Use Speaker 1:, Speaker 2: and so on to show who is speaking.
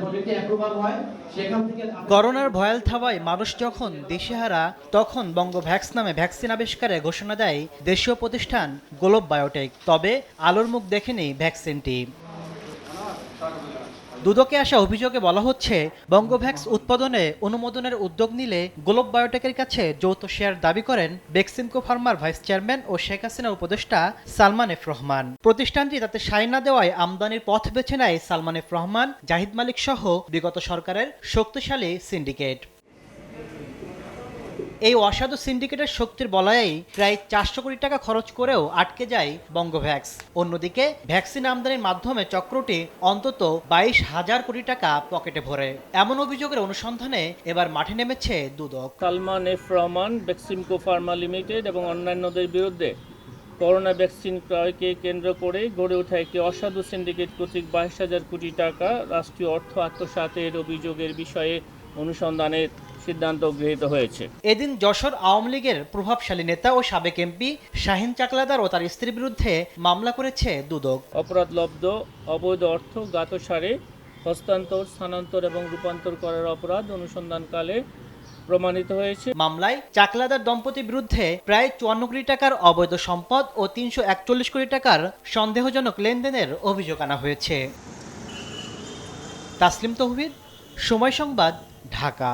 Speaker 1: প্রজেক্টে অ্যাপ্রুভাল হয় সেখান থেকে
Speaker 2: করোনার ভয়াল থাবায় মানুষ যখন দিশেহারা, তখন বঙ্গভ্যাক্স নামে ভ্যাকসিন আবিষ্কারে ঘোষণা দেয় দেশীয় প্রতিষ্ঠান গ্লোব বায়োটেক। তবে আলোর মুখ দেখেনি ভ্যাকসিনটি। দুদকে আসা অভিযোগে বলা হচ্ছে, বঙ্গভ্যাক্স উৎপাদনে অনুমোদনের উদ্যোগ নিলে গ্লোব বায়োটেকের কাছে যৌথ শেয়ার দাবি করেন বেক্সিমকো ফার্মার ভাইস চেয়ারম্যান ও শেখ হাসিনার উপদেষ্টা সালমান এফ রহমান। প্রতিষ্ঠানটি তাতে সায় না দেওয়ায় আমদানির পথ বেছে নেয় সালমান এফ রহমান, জাহিদ মালিক সহ বিগত সরকারের শক্তিশালী সিন্ডিকেট। এই অসাধু সিন্ডিকেটের শক্তির বলয়েই প্রায় 400 কোটি টাকা খরচ করেও আটকে যায় বঙ্গভ্যাক্স। অন্যদিকে ভ্যাকসিন আমদানির মাধ্যমে চক্রটি অন্তত 22,000 কোটি টাকা পকেটে ভরে। এমন অভিযোগের অনুসন্ধানে এবার মাঠে নেমেছে Dudak.
Speaker 3: Salman F Rahman, Beximco pharma limited এবং অন্যান্যদের বিরুদ্ধে করোনা ভ্যাকসিন ক্রয়কে কেন্দ্র করে গড়ে ওঠা একটি অসাধু সিন্ডিকেট কর্তৃক 22,000 কোটি টাকা রাষ্ট্রীয় অর্থ আত্মসাতের অভিযোগের বিষয়ে অনুসন্ধানের সিদ্ধান্ত গৃহীত হয়েছে।
Speaker 2: এদিন যশোর আওয়ামী লীগের প্রভাবশালী নেতা ও সাবেক এমপি শাহিন চাকলাদার ও তার স্ত্রীর বিরুদ্ধে মামলা করেছে দুদক।
Speaker 3: অপরাধলব্ধ অবৈধ অর্থ জ্ঞাতসারে হস্তান্তর, স্থানান্তর এবং রূপান্তর করার অপরাধ অনুসন্ধানকালে প্রমাণিত হয়েছে।
Speaker 2: মামলায় চাকলাদার দম্পতির বিরুদ্ধে প্রায় 54 কোটি টাকার অবৈধ সম্পদ ও 341 কোটি টাকার সন্দেহজনক লেনদেনের অভিযোগ আনা হয়েছে। তাসলিম তৌহিদ, সময় সংবাদ, ঢাকা।